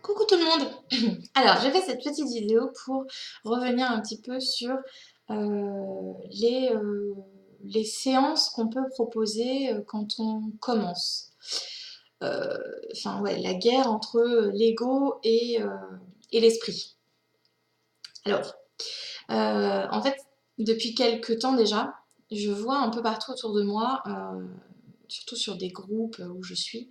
Coucou tout le monde. Alors, j'ai fait cette petite vidéo pour revenir un petit peu sur les séances qu'on peut proposer quand on commence. Enfin, ouais, la guerre entre l'ego et l'esprit. Alors, en fait, depuis quelques temps déjà, je vois un peu partout autour de moi, surtout sur des groupes où je suis,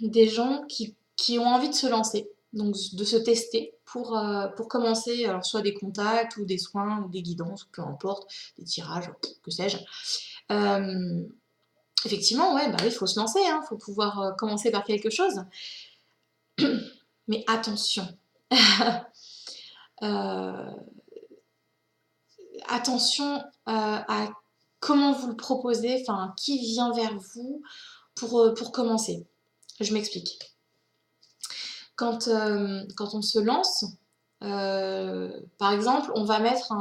des gens qui ont envie de se lancer, donc de se tester pour commencer, alors soit des contacts ou des soins ou des guidances, peu importe, des tirages, que sais-je. Euh, Effectivement, ouais, bah, il faut se lancer, il faut pouvoir commencer par quelque chose. Mais attention, euh, attention à comment vous le proposez, enfin, qui vient vers vous pour commencer. Je m'explique. Quand on se lance, par exemple, on va mettre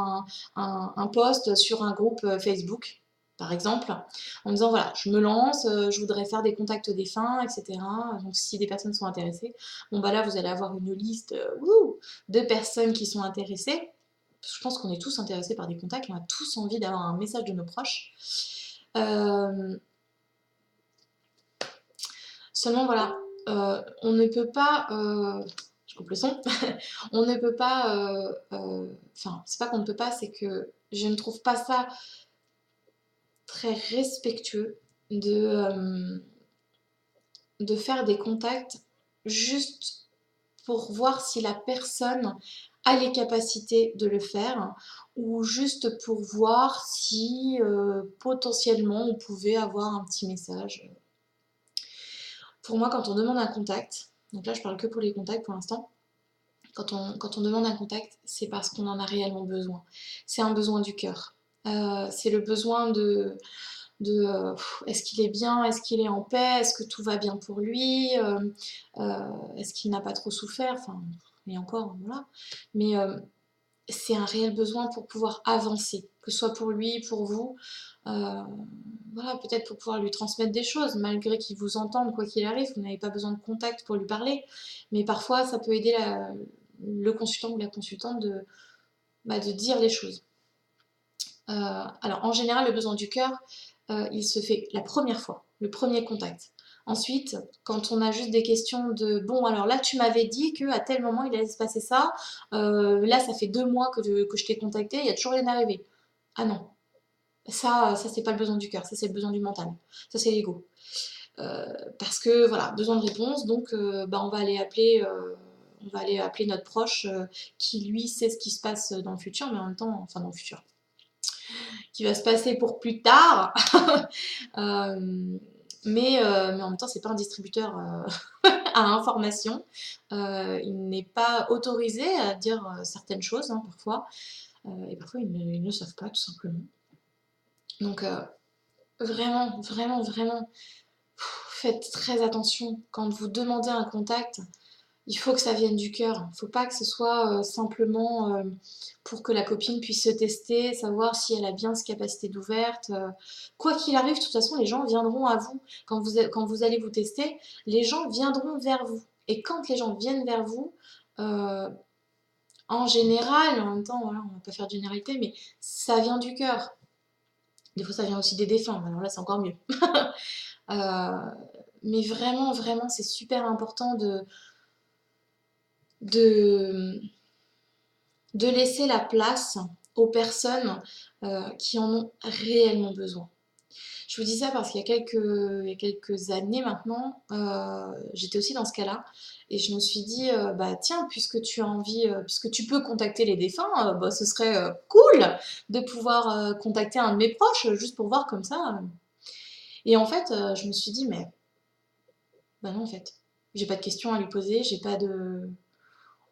un post sur un groupe Facebook, par exemple, en disant voilà, je me lance, je voudrais faire des contacts défunts, etc. Donc si des personnes sont intéressées, bon bah là vous allez avoir une liste de personnes qui sont intéressées. Je pense qu'on est tous intéressés par des contacts, on a tous envie d'avoir un message de nos proches. Euh, Seulement voilà, on ne peut pas, je coupe le son, on ne peut pas, enfin c'est pas qu'on ne peut pas, c'est que je ne trouve pas ça très respectueux de faire des contacts juste pour voir si la personne a les capacités de le faire ou juste pour voir si potentiellement on pouvait avoir un petit message. Pour moi, quand on demande un contact, donc là je parle que pour les contacts pour l'instant, quand on demande un contact, c'est parce qu'on en a réellement besoin. C'est un besoin du cœur. C'est le besoin de est-ce qu'il est bien, est-ce qu'il est en paix, est-ce que tout va bien pour lui, est-ce qu'il n'a pas trop souffert, enfin, et encore, voilà. Mais c'est un réel besoin pour pouvoir avancer, que ce soit pour lui, pour vous. Euh, voilà, peut-être pour pouvoir lui transmettre des choses, malgré qu'il vous entende, quoi qu'il arrive, vous n'avez pas besoin de contact pour lui parler. Mais parfois, ça peut aider le consultant ou la consultante de dire les choses. Alors, en général, le besoin du cœur, il se fait la première fois, le premier contact. Ensuite, quand on a juste des questions de bon, alors là, tu m'avais dit qu'à tel moment il allait se passer ça, là, ça fait 2 mois que je t'ai contacté, il n'y a toujours rien arrivé. Ah non, ça c'est pas le besoin du cœur, ça c'est le besoin du mental, ça c'est l'ego. Parce que voilà, besoin de réponse, donc on va aller appeler notre proche qui lui sait ce qui se passe dans le futur, mais en même temps, enfin dans le futur, qui va se passer pour plus tard. Euh, mais en même temps, c'est pas un distributeur à information. Il n'est pas autorisé à dire certaines choses parfois, et parfois ils ne le savent pas tout simplement. Donc vraiment, vraiment, vraiment, faites très attention quand vous demandez un contact. Il faut que ça vienne du cœur. Il ne faut pas que ce soit simplement pour que la copine puisse se tester, savoir si elle a bien cette capacité d'ouverte. Quoi qu'il arrive, de toute façon, les gens viendront à vous. Quand vous allez vous tester, les gens viendront vers vous. Et quand les gens viennent vers vous, euh, en général, en même temps, voilà, on ne va pas faire de généralité, mais ça vient du cœur. Des fois, ça vient aussi des défunts. Alors là, c'est encore mieux. Euh, mais vraiment, vraiment, c'est super important de, de laisser la place aux personnes qui en ont réellement besoin. Je vous dis ça parce qu'il y a quelques années maintenant, j'étais aussi dans ce cas-là et je me suis dit, bah tiens, puisque tu as envie, puisque tu peux contacter les défunts, bah, ce serait cool de pouvoir contacter un de mes proches juste pour voir comme ça. Et en fait, je me suis dit, mais bah non, en fait, j'ai pas de questions à lui poser, j'ai pas de.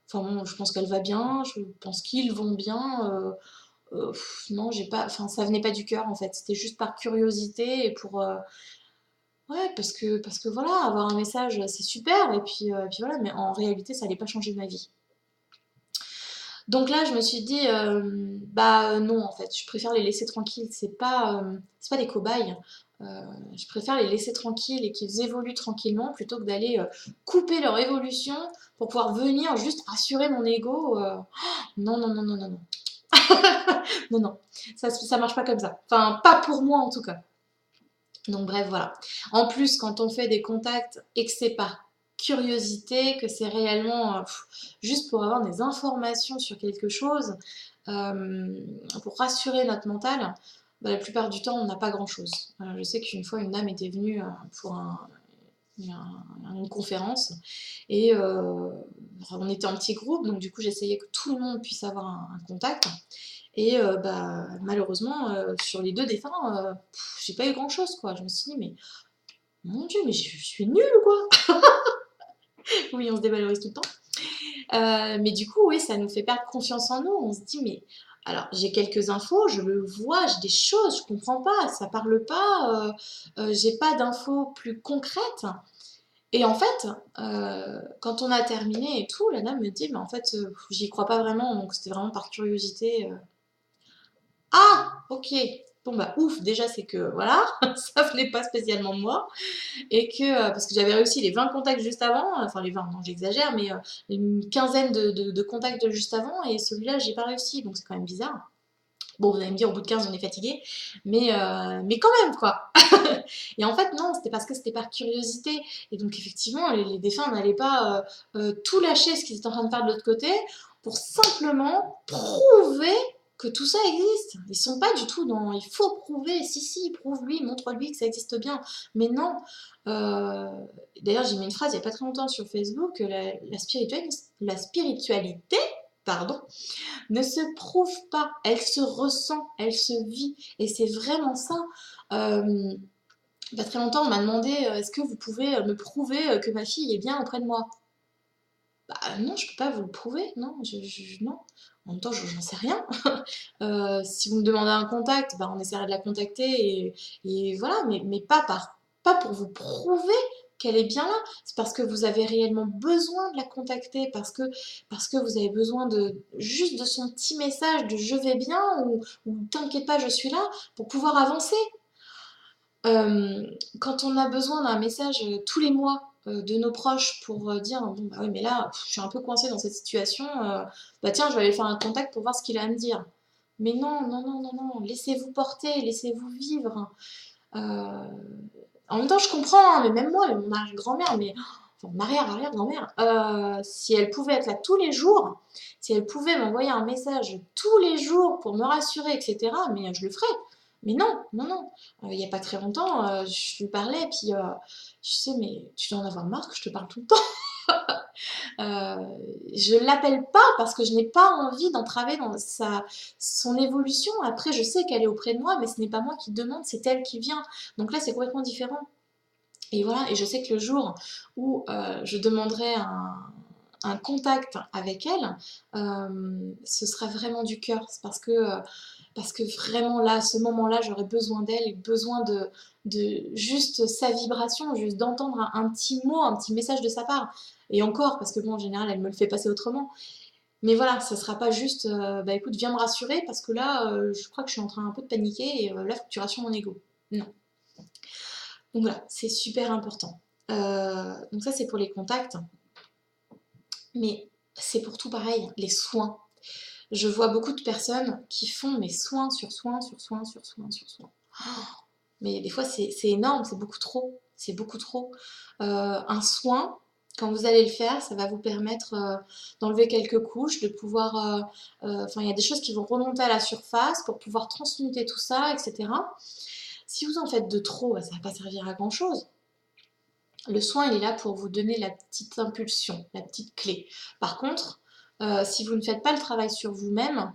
Enfin bon, je pense qu'elle va bien, je pense qu'ils vont bien. Non, j'ai pas, enfin, ça venait pas du cœur en fait. C'était juste par curiosité et pour, ouais, parce que voilà, avoir un message, c'est super. Et puis voilà, mais en réalité, ça allait pas changer ma vie. Donc là, je me suis dit, bah non, en fait, je préfère les laisser tranquilles. C'est pas des cobayes. Je préfère les laisser tranquilles et qu'ils évoluent tranquillement plutôt que d'aller couper leur évolution pour pouvoir venir juste rassurer mon ego. Non, non, non, non, non, non. Non, non, ça marche pas comme ça. Enfin, pas pour moi en tout cas. Donc bref, voilà. En plus, quand on fait des contacts et que c'est par curiosité, que c'est réellement juste pour avoir des informations sur quelque chose, pour rassurer notre mental, bah, la plupart du temps, on n'a pas grand-chose. Je sais qu'une fois, une dame était venue pour une conférence et on était en petit groupe, donc du coup, j'essayais que tout le monde puisse avoir un contact. Et bah, malheureusement, sur les deux défunts, j'ai pas eu grand-chose, quoi. Je me suis dit, mais mon Dieu, mais je suis nulle, quoi. Oui, on se dévalorise tout le temps. Mais du coup, oui, ça nous fait perdre confiance en nous. On se dit, mais alors, j'ai quelques infos, je le vois, j'ai des choses, je comprends pas, ça parle pas, j'ai pas d'infos plus concrètes. Et en fait, quand on a terminé et tout, la dame me dit, mais en fait, j'y crois pas vraiment, donc c'était vraiment par curiosité. Ah, ok. Bon bah ouf, déjà c'est que voilà, ça venait pas spécialement de moi. Et que, parce que j'avais réussi les 20 contacts juste avant, enfin les 20, non j'exagère, mais une quinzaine de contacts juste avant, et celui-là j'ai pas réussi, donc c'est quand même bizarre. Bon, vous allez me dire, au bout de 15 on est fatigué, mais quand même quoi. Et en fait non, c'était parce que c'était par curiosité. Et donc effectivement, les défunts n'allaient pas tout lâcher ce qu'ils étaient en train de faire de l'autre côté pour simplement prouver que tout ça existe. Ils sont pas du tout dans il faut prouver, si, prouve-lui, montre-lui que ça existe bien. Mais non. Euh, D'ailleurs, j'ai mis une phrase il y a pas très longtemps sur Facebook, la spiritualité, pardon, ne se prouve pas, elle se ressent, elle se vit. Et c'est vraiment ça. Euh, il y a pas très longtemps, on m'a demandé est-ce que vous pouvez me prouver que ma fille est bien auprès de moi. Bah non, je peux pas vous le prouver, non, non. En même temps, j'en sais rien. Si vous me demandez un contact, bah, on essaiera de la contacter et voilà, mais pas pour vous prouver qu'elle est bien là. C'est parce que vous avez réellement besoin de la contacter, parce que vous avez besoin de juste de son petit message de je vais bien ou t'inquiète pas, je suis là pour pouvoir avancer. Euh, Quand on a besoin d'un message tous les mois de nos proches pour dire bon bah oui mais là je suis un peu coincée dans cette situation, bah tiens je vais aller faire un contact pour voir ce qu'il a à me dire. Mais non, non, non, non, non, laissez-vous porter, laissez-vous vivre. Euh, En même temps je comprends, hein, mais même moi, mon arrière-grand-mère, mais enfin, mon arrière-arrière-grand-mère, si elle pouvait être là tous les jours, si elle pouvait m'envoyer un message tous les jours pour me rassurer, etc., mais je le ferais. Mais non, non, non. Il n'y a pas très longtemps, je lui parlais, et puis je sais, mais tu dois en avoir marre que je te parle tout le temps. Euh, je l'appelle pas parce que je n'ai pas envie d'entraver dans son évolution. Après, je sais qu'elle est auprès de moi, mais ce n'est pas moi qui demande, c'est elle qui vient. Donc là, c'est complètement différent. Et voilà, et je sais que le jour où je demanderai un contact avec elle, ce sera vraiment du cœur. C'est parce que vraiment là, à ce moment-là, j'aurais besoin d'elle et besoin de juste sa vibration, juste d'entendre un petit mot, un petit message de sa part. Et encore, parce que bon, en général, elle me le fait passer autrement. Mais voilà, ça sera pas juste, bah écoute, viens me rassurer parce que là, je crois que je suis en train un peu de paniquer et là, faut que tu rassures mon ego. Non. Donc voilà, c'est super important. Donc ça, c'est pour les contacts. Mais c'est pour tout pareil, les soins. Je vois beaucoup de personnes qui font mes soins sur soins, sur soins, sur soins, sur soins. Mais des fois, c'est énorme, c'est beaucoup trop. C'est beaucoup trop. Un soin, quand vous allez le faire, ça va vous permettre d'enlever quelques couches, de pouvoir... Enfin, il y a des choses qui vont remonter à la surface pour pouvoir transmuter tout ça, etc. Si vous en faites de trop, bah, ça ne va pas servir à grand-chose. Le soin, il est là pour vous donner la petite impulsion, la petite clé. Par contre, si vous ne faites pas le travail sur vous-même,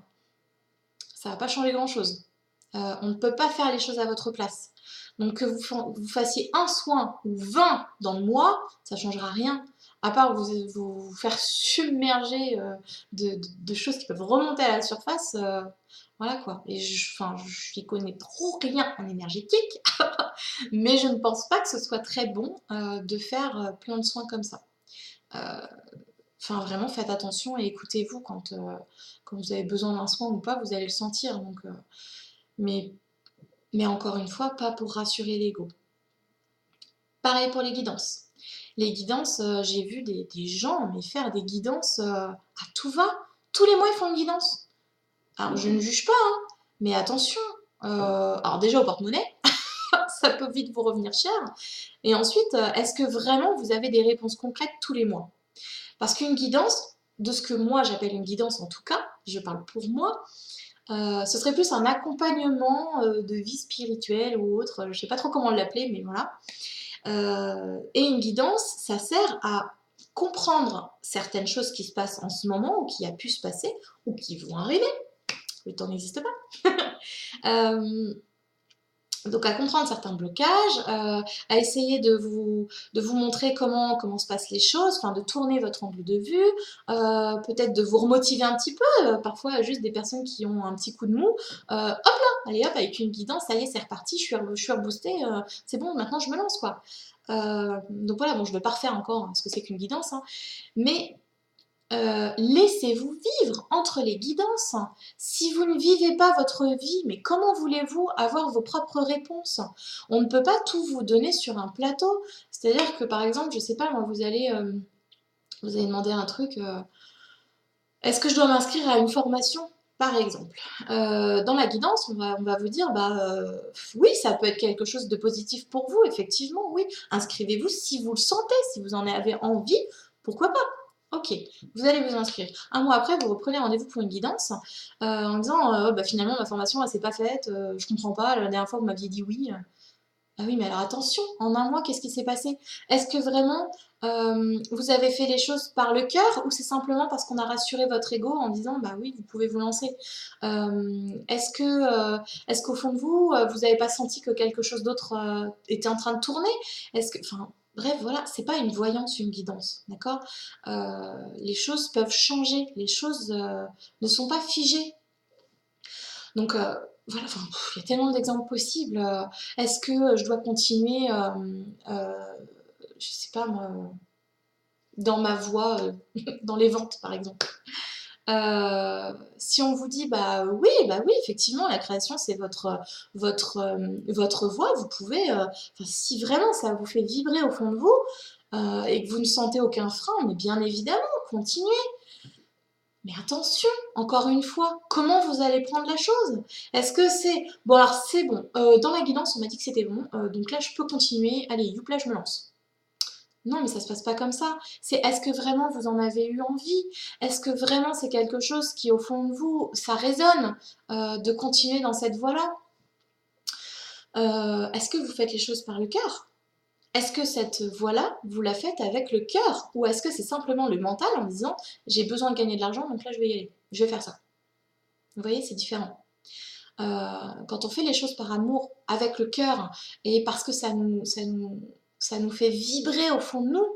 ça va pas changer grand-chose. On ne peut pas faire les choses à votre place. Donc que vous fassiez un soin ou 20 dans le mois, ça ne changera rien. À part vous faire submerger de choses qui peuvent remonter à la surface. Voilà quoi. Et enfin, je n'y connais trop rien en énergétique, mais je ne pense pas que ce soit très bon de faire plein de soins comme ça. Euh, Enfin, vraiment, faites attention et écoutez-vous quand vous avez besoin d'un soin ou pas, vous allez le sentir. Donc, mais mais encore une fois, pas pour rassurer l'ego. Pareil pour les guidances. Les guidances, j'ai vu des gens mais faire des guidances à tout va. Tous les mois, ils font une guidance. Alors, je ne juge pas, hein, mais attention. Alors déjà au porte-monnaie, ça peut vite vous revenir cher. Et ensuite, est-ce que vraiment vous avez des réponses concrètes tous les mois? Parce qu'une guidance, de ce que moi j'appelle une guidance en tout cas, je parle pour moi, ce serait plus un accompagnement de vie spirituelle ou autre, je ne sais pas trop comment l'appeler, mais voilà. Et une guidance, ça sert à comprendre certaines choses qui se passent en ce moment ou qui a pu se passer ou qui vont arriver. Le temps n'existe pas. Donc à comprendre certains blocages, à essayer de vous montrer comment se passent les choses, enfin de tourner votre angle de vue, peut-être de vous remotiver un petit peu, parfois juste des personnes qui ont un petit coup de mou, hop là, allez hop, avec une guidance, ça y est, c'est reparti, je suis reboostée, c'est bon, maintenant je me lance quoi. Donc voilà, bon je ne vais pas refaire encore ce que c'est qu'une guidance, hein, mais laissez-vous vivre entre les guidances. Si vous ne vivez pas votre vie, mais comment voulez-vous avoir vos propres réponses? On ne peut pas tout vous donner sur un plateau. C'est-à-dire que par exemple, je sais pas, moi, vous allez demander un truc. Est-ce que je dois m'inscrire à une formation, par exemple? Dans la guidance, on va vous dire, bah oui, ça peut être quelque chose de positif pour vous, effectivement, oui. Inscrivez-vous si vous le sentez, si vous en avez envie, pourquoi pas? Ok, vous allez vous inscrire. Un mois après, vous reprenez rendez-vous pour une guidance en disant bah, finalement ma formation elle s'est pas faite, je comprends pas, la dernière fois vous m'aviez dit oui. Ah oui, mais alors attention, en un mois, qu'est-ce qui s'est passé? Est-ce que vraiment vous avez fait les choses par le cœur ou c'est simplement parce qu'on a rassuré votre ego en disant bah oui, vous pouvez vous lancer? Est-ce qu'au fond de vous, vous n'avez pas senti que quelque chose d'autre était en train de tourner? Enfin, bref, voilà, c'est pas une voyance, une guidance, d'accord? Les choses peuvent changer, les choses ne sont pas figées. Donc voilà, enfin, il y a tellement d'exemples possibles. Est-ce que je dois continuer, je sais pas moi, dans ma voie, dans les ventes par exemple? Si on vous dit bah oui, effectivement, la création c'est votre voie, vous pouvez, enfin, si vraiment ça vous fait vibrer au fond de vous et que vous ne sentez aucun frein, mais bien évidemment, continuez. Mais attention, encore une fois, comment vous allez prendre la chose? Est-ce que c'est... Bon alors c'est bon, dans la guidance on m'a dit que c'était bon, donc là je peux continuer, allez, youp là je me lance. Non mais ça se passe pas comme ça. C'est est-ce que vraiment vous en avez eu envie? Est-ce que vraiment c'est quelque chose qui au fond de vous, ça résonne de continuer dans cette voie-là? Est-ce que vous faites les choses par le cœur? Est-ce que cette voie-là, vous la faites avec le cœur? Ou est-ce que c'est simplement le mental en disant j'ai besoin de gagner de l'argent donc là je vais y aller, je vais faire ça? Vous voyez, c'est différent. Quand on fait les choses par amour, avec le cœur, et parce que ça nous fait vibrer au fond de nous,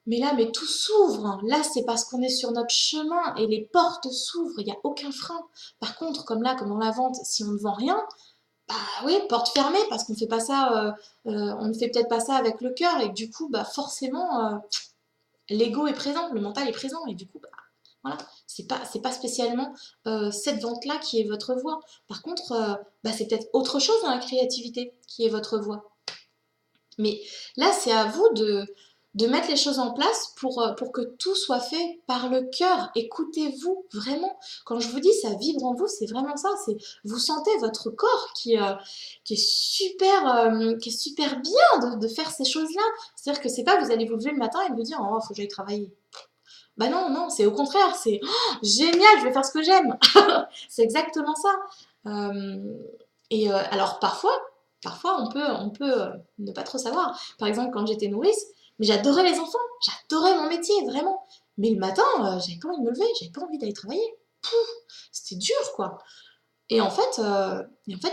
mais là, mais tout s'ouvre. Là, c'est parce qu'on est sur notre chemin et les portes s'ouvrent, il n'y a aucun frein. Par contre, comme là, comme dans la vente, si on ne vend rien, bah oui, porte fermée, parce qu'on fait pas ça, on ne fait peut-être pas ça avec le cœur, et du coup, bah forcément, l'ego est présent, le mental est présent, et du coup, bah, voilà, c'est pas spécialement cette vente-là qui est votre voie. Par contre, bah, c'est peut-être autre chose dans la créativité qui est votre voie. Mais là, c'est à vous de mettre les choses en place pour que tout soit fait par le cœur. Écoutez-vous vraiment. Quand je vous dis ça vibre en vous, c'est vraiment ça. C'est vous sentez votre corps qui est super bien de faire ces choses-là. C'est-à-dire que c'est pas vous allez vous lever le matin et vous dire oh faut que j'aille travailler. Bah non, non, c'est au contraire, c'est oh, génial, je vais faire ce que j'aime. C'est exactement ça. Euh, alors parfois on peut ne pas trop savoir. Par exemple, quand j'étais nourrice, mais j'adorais les enfants, j'adorais mon métier, vraiment. Mais le matin, j'avais pas envie de me lever, j'avais pas envie d'aller travailler. Pouf, c'était dur, quoi. Et en fait,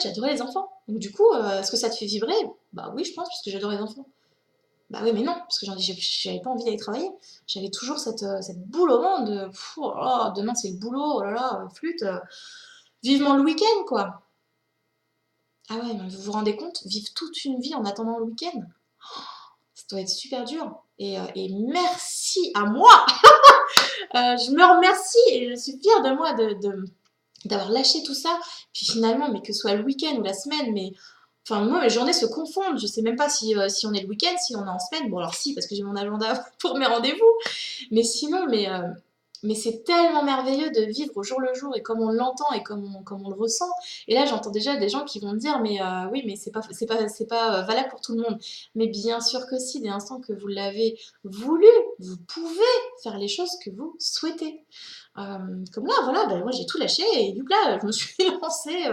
j'adorais les enfants. Donc du coup, est-ce que ça te fait vibrer? Bah oui, je pense, parce que j'adore les enfants. Bah oui, mais non, parce que j'avais pas envie d'aller travailler. J'avais toujours cette boule au ventre de oh là là, demain c'est le boulot, oh là là, flûte, vivement le week-end quoi. Ah ouais, mais vous vous rendez compte, vivre toute une vie en attendant le week-end, ça doit être super dur. Et merci à moi, je me remercie et je suis fière de moi d'avoir lâché tout ça, puis finalement, mais que ce soit le week-end ou la semaine, mais enfin, moi, mes journées se confondent. Je sais même pas si on est le week-end, si on est en semaine. Bon, alors si, parce que j'ai mon agenda pour mes rendez-vous. Mais sinon, mais c'est tellement merveilleux de vivre au jour le jour et comme on l'entend et comme on le ressent. Et là, j'entends déjà des gens qui vont me dire, mais oui, mais c'est pas valable pour tout le monde. Mais bien sûr que si, dès l'instant que vous l'avez voulu, vous pouvez faire les choses que vous souhaitez. Comme là, voilà, ben, moi j'ai tout lâché et du coup là, je me suis lancée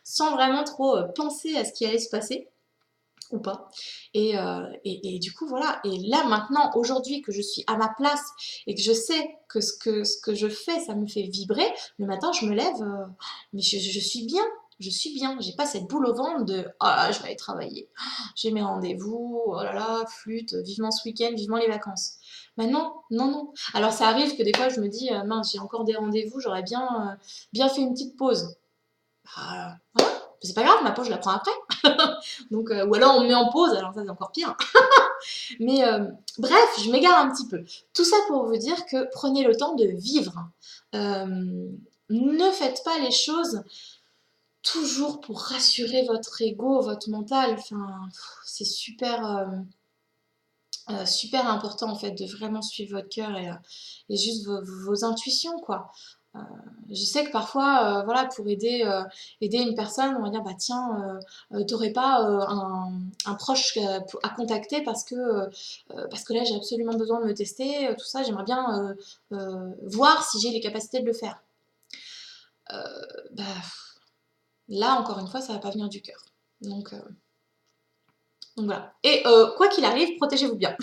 sans vraiment trop penser à ce qui allait se passer ou pas. Et du coup, voilà. Et là, maintenant, aujourd'hui, que je suis à ma place et que je sais que ce que je fais, ça me fait vibrer, le matin, je me lève, mais je suis bien. Je suis bien. J'ai pas cette boule au ventre de ah, je vais aller travailler. J'ai mes rendez-vous. Oh là là, flûte, vivement ce week-end, vivement les vacances. Bah non, non, non. Alors, ça arrive que des fois, je me dis mince, j'ai encore des rendez-vous, j'aurais bien fait une petite pause. Bah, voilà. C'est pas grave, ma pause, je la prends après. Donc, ou alors on me met en pause, alors ça c'est encore pire. Mais bref, je m'égare un petit peu. Tout ça pour vous dire que prenez le temps de vivre. Ne faites pas les choses toujours pour rassurer votre ego, votre mental. Enfin, c'est super important en fait de vraiment suivre votre cœur et juste vos intuitions quoi. Euh, je sais que parfois, voilà, pour aider une personne, on va dire, bah tiens, t'aurais pas un proche à contacter parce que là j'ai absolument besoin de me tester, tout ça, j'aimerais bien voir si j'ai les capacités de le faire. Bah, là encore une fois, ça va pas venir du cœur. Donc, euh, donc voilà. Et quoi qu'il arrive, protégez-vous bien.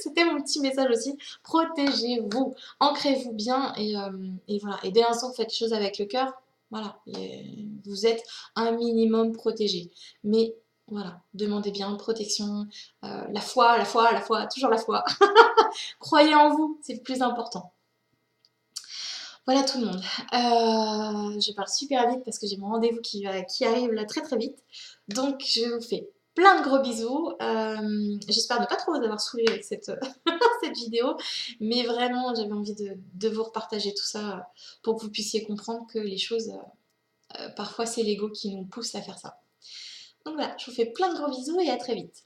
C'était mon petit message aussi. Protégez-vous, ancrez-vous bien et voilà. Et dès l'instant que vous faites les choses avec le cœur, voilà, vous êtes un minimum protégé. Mais voilà, demandez bien protection, la foi, la foi, la foi, toujours la foi. Croyez en vous, c'est le plus important. Voilà tout le monde. Je parle super vite parce que j'ai mon rendez-vous qui arrive là très très vite. Donc je vous fais plein de gros bisous. J'espère ne pas trop vous avoir saoulé avec cette vidéo. Mais vraiment, j'avais envie de vous repartager tout ça pour que vous puissiez comprendre que les choses, parfois c'est l'ego qui nous pousse à faire ça. Donc voilà, je vous fais plein de gros bisous et à très vite.